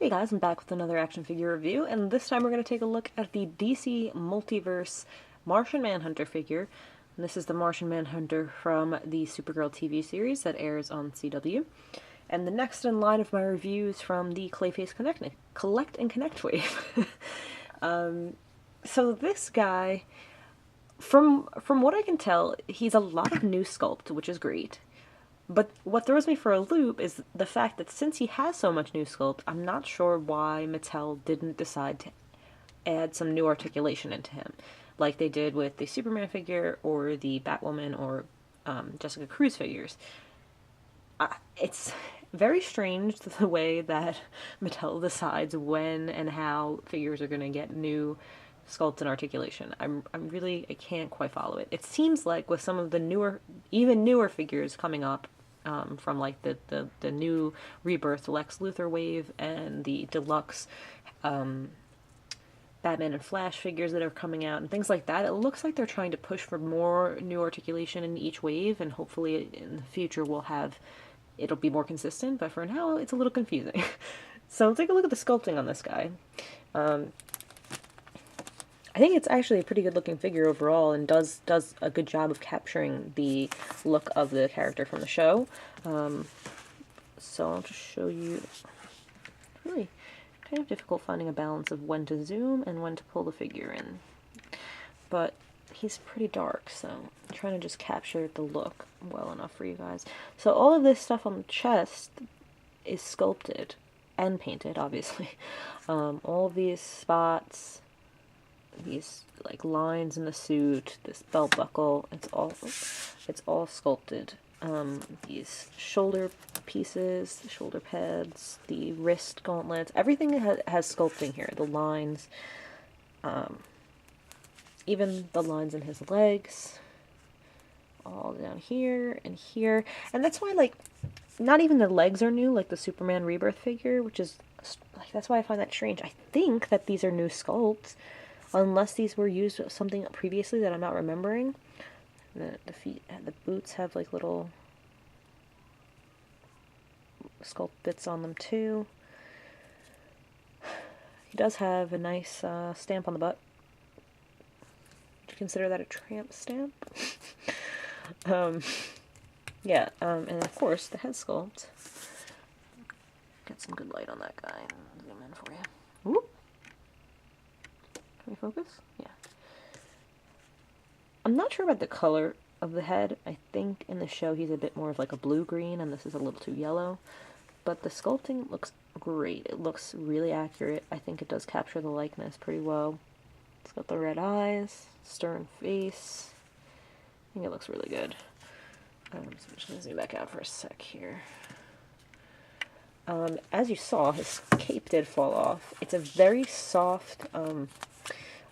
Hey guys, I'm back with another action figure review, and this time we're going to take a look at the DC Multiverse Martian Manhunter figure. And this is the Martian Manhunter from the Supergirl TV series that airs on CW. And the next in line of my reviews from the Clayface Collect and Connect wave. So this guy, from what I can tell, he's a lot of new sculpt, which is great. But what throws me for a loop is the fact that since he has so much new sculpt, I'm not sure why Mattel didn't decide to add some new articulation into him, like they did with the Superman figure or the Batwoman or Jessica Cruz figures. It's very strange the way that Mattel decides when and how figures are going to get new sculpts and articulation. I can't quite follow it. It seems like with some of the newer, even newer figures coming up, from like the new Rebirth Lex Luthor wave and the deluxe Batman and Flash figures that are coming out and things like that, it looks like they're trying to push for more new articulation in each wave, and hopefully in the future it'll be more consistent, but for now it's a little confusing. So let's take a look at the sculpting on this guy. I think it's actually a pretty good looking figure overall, and does a good job of capturing the look of the character from the show. So I'll just show you. Really kind of difficult finding a balance of when to zoom and when to pull the figure in. But he's pretty dark, so I'm trying to just capture the look well enough for you guys. So all of this stuff on the chest is sculpted and painted, obviously. All of these spots, these like lines in the suit, this belt buckle, it's all sculpted. These shoulder pieces, the shoulder pads, the wrist gauntlets, everything has sculpting here. The lines, even the lines in his legs, all down here and here. And that's why, like, not even the legs are new, like the Superman Rebirth figure, which is, like, that's why I find that strange. I think that these are new sculpts, unless these were used with something previously that I'm not remembering. The feet, the boots have like little sculpt bits on them too. He does have a nice stamp on the butt. Would you consider that a tramp stamp? Yeah, and of course the head sculpt. Get some good light on that guy. Zoom in for you. Whoop. Can we focus? Yeah. I'm not sure about the color of the head. I think in the show he's a bit more of like a blue-green, and this is a little too yellow. But the sculpting looks great. It looks really accurate. I think it does capture the likeness pretty well. It's got the red eyes, stern face. I think it looks really good. So I'm just going to zoom back out for a sec here. As you saw, his cape did fall off. It's a very soft,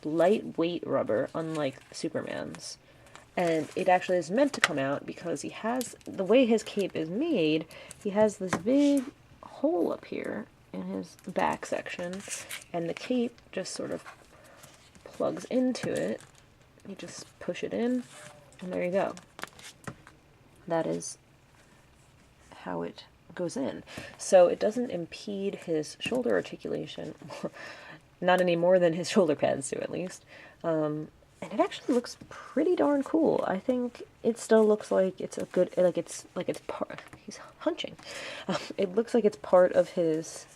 lightweight rubber, unlike Superman's. And it actually is meant to come out because he has, the way his cape is made, he has this big hole up here in his back section, and the cape just sort of plugs into it. You just push it in, and there you go. That is how it goes in. So it doesn't impede his shoulder articulation, not any more than his shoulder pads do, at least. And it actually looks pretty darn cool. I think it still looks like it's a good, like it's part, he's hunching. It looks like it's part of his,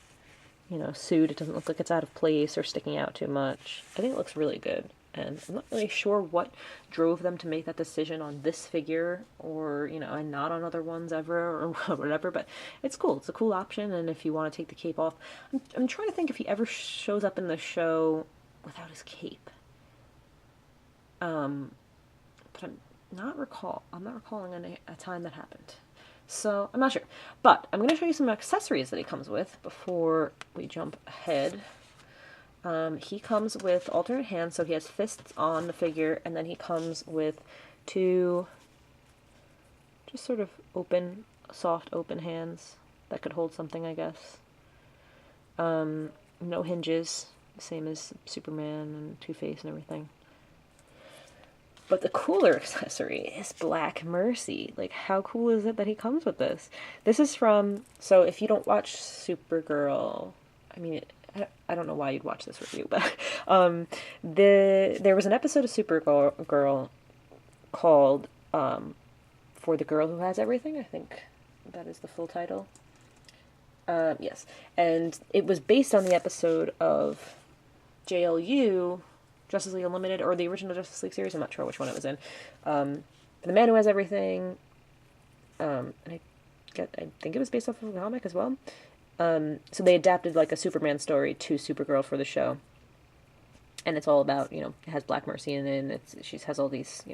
you know, suit. It doesn't look like it's out of place or sticking out too much. I think it looks really good. And I'm not really sure what drove them to make that decision on this figure, or, you know, and not on other ones ever, or whatever, but it's cool. It's a cool option, and if you want to take the cape off, I'm trying to think if he ever shows up in the show without his cape. But I'm not recalling a time that happened. So, I'm not sure. But, I'm going to show you some accessories that he comes with before we jump ahead. He comes with alternate hands, so he has fists on the figure, and then he comes with two just sort of open, soft open hands that could hold something, I guess. No hinges, same as Superman and Two-Face and everything. But the cooler accessory is Black Mercy. Like, how cool is it that he comes with this? This is from, so if you don't watch Supergirl, I I mean, I don't know why you'd watch this review, but there was an episode of Supergirl called For the Girl Who Has Everything, I think that is the full title. Yes. And it was based on the episode of JLU, Justice League Unlimited, or the original Justice League series, I'm not sure which one it was in. The Man Who Has Everything, and I think it was based off of a comic as well. So they adapted like a Superman story to Supergirl for the show. And it's all about, it has Black Mercy in it, and she has all these,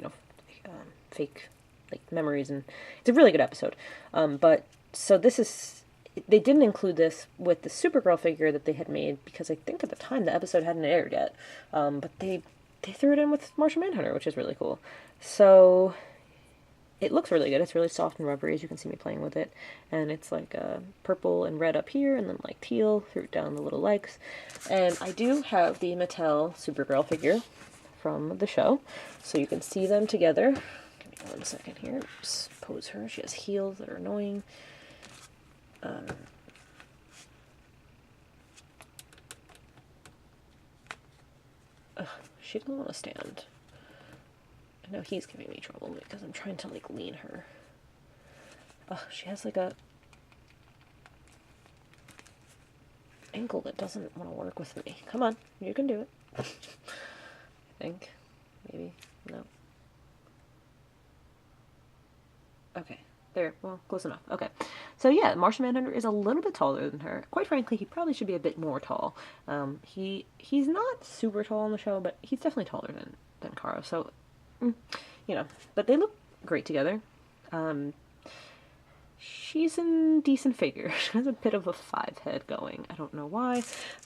fake, like, memories, and it's a really good episode. But, so this is, they didn't include this with the Supergirl figure that they had made, because I think at the time the episode hadn't aired yet. But they threw it in with Martian Manhunter, which is really cool. So, it looks really good. It's really soft and rubbery, as you can see me playing with it. And it's like purple and red up here, and then like teal through down the little legs. And I do have the Mattel Supergirl figure from the show, so you can see them together. Give me 1 second here. Just pose her. She has heels that are annoying. She doesn't want to stand. I know he's giving me trouble because I'm trying to, like, lean her. She has, like, a ankle that doesn't want to work with me. Come on, you can do it. I think. Maybe. No. Okay. There. Well, close enough. Okay. So, yeah, Martian Manhunter is a little bit taller than her. Quite frankly, he probably should be a bit more tall. He's not super tall on the show, but he's definitely taller than Kara. So, but they look great together. She's in decent figure. She has a bit of a 5 head going. I don't know why,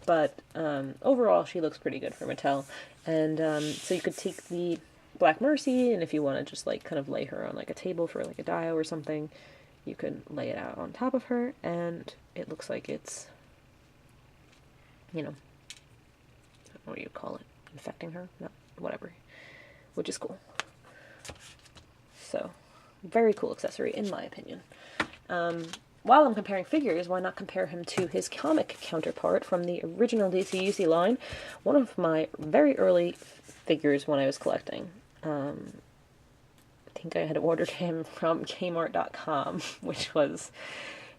but overall she looks pretty good for Mattel. And so you could take the Black Mercy, and if you want to just like kind of lay her on like a table for like a dio or something, you can lay it out on top of her, and it looks like it's, I don't know what you call it, infecting her? No, whatever. Which is cool. So, very cool accessory, in my opinion. While I'm comparing figures, why not compare him to his comic counterpart from the original DCUC line? One of my very early figures when I was collecting. I think I had ordered him from Kmart.com, which was,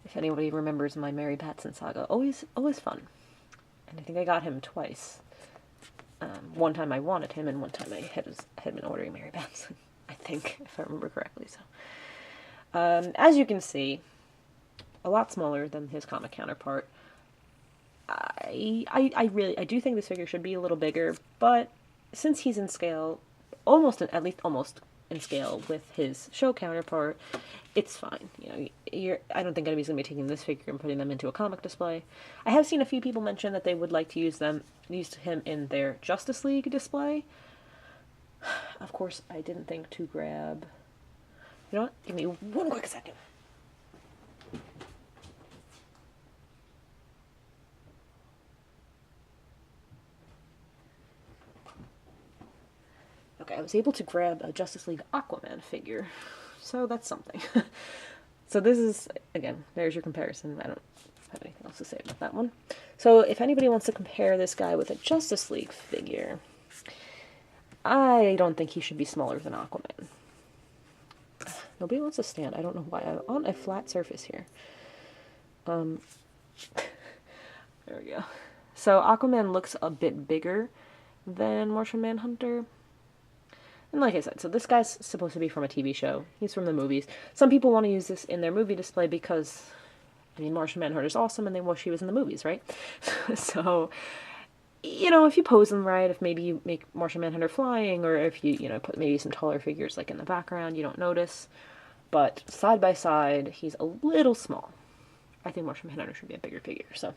if anybody remembers my Mary Batson saga, always fun. And I think I got him twice. One time I wanted him, and one time I had been ordering Mary Batson, I think, if I remember correctly. So, as you can see, a lot smaller than his comic counterpart. I do think this figure should be a little bigger, but since he's in scale, at least almost in scale with his show counterpart, it's fine. I don't think anybody's gonna be taking this figure and putting them into a comic display. I have seen a few people mention that they would like to use him in their Justice League display. Of course, I didn't think to grab. You know what? Give me 1 quick second. Okay, I was able to grab a Justice League Aquaman figure, so that's something. So this is, again, there's your comparison. I don't have anything else to say about that one. So if anybody wants to compare this guy with a Justice League figure, I don't think he should be smaller than Aquaman. Nobody wants to stand. I don't know why. I'm on a flat surface here. There we go. So Aquaman looks a bit bigger than Martian Manhunter. And like I said, so this guy's supposed to be from a TV show. He's from the movies. Some people want to use this in their movie display because, I mean, Martian Manhunter's awesome and they wish he was in the movies, right? So, if you pose him right, if maybe you make Martian Manhunter flying, or if you, put maybe some taller figures like in the background, you don't notice. But side by side, he's a little small. I think Martian Manhunter should be a bigger figure, so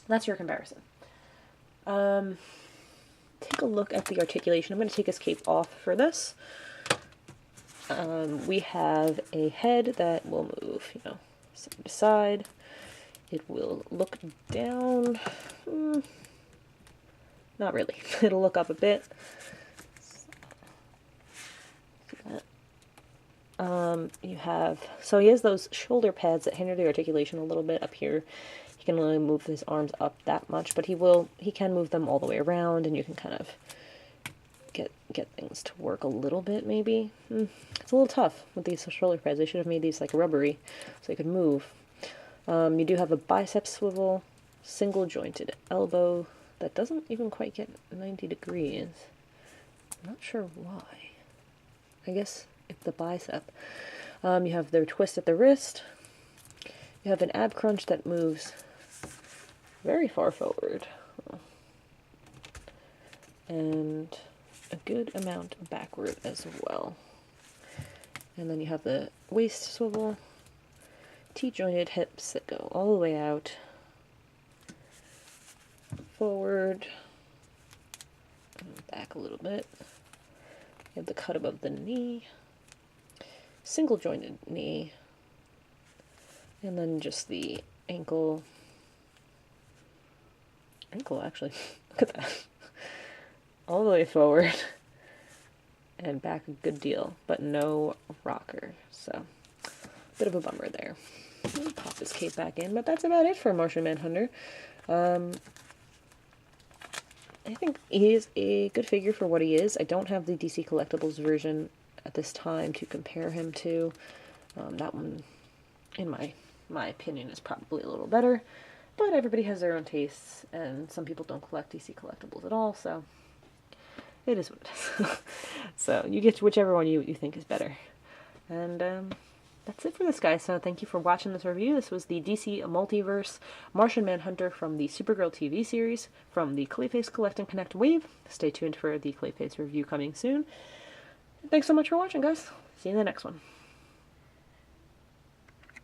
that's your comparison. Take a look at the articulation. I'm going to take his cape off for this. We have a head that will move, side to side. It will look down. Not really. It'll look up a bit. So he has those shoulder pads that hinder the articulation a little bit up here. He can only move his arms up that much, but he can move them all the way around, and you can kind of get things to work a little bit, maybe. It's a little tough with these shoulder pads. They should have made these like rubbery so they could move. You do have a bicep swivel, single jointed elbow that doesn't even quite get 90 degrees. I'm not sure why. I guess it's the bicep. You have their twist at the wrist. You have an ab crunch that moves very far forward. And a good amount backward as well. And then you have the waist swivel, T-jointed hips that go all the way out, forward, and back a little bit. You have the cut above the knee, single jointed knee, and then just the ankle actually, look at that, all the way forward and back a good deal, but no rocker, so bit of a bummer there. Pop his cape back in, but that's about it for Martian Manhunter. I think he is a good figure for what he is. I don't have the DC Collectibles version at this time to compare him to. That one, in my opinion, is probably a little better, but everybody has their own tastes, and some people don't collect DC Collectibles at all, so it is what it is. So you get whichever one you think is better. And that's it for this, guys. So thank you for watching this review. This was the DC Multiverse Martian Manhunter from the Supergirl TV series from the Clayface Collect and Connect wave. Stay tuned for the Clayface review coming soon. Thanks so much for watching, guys. See you in the next one.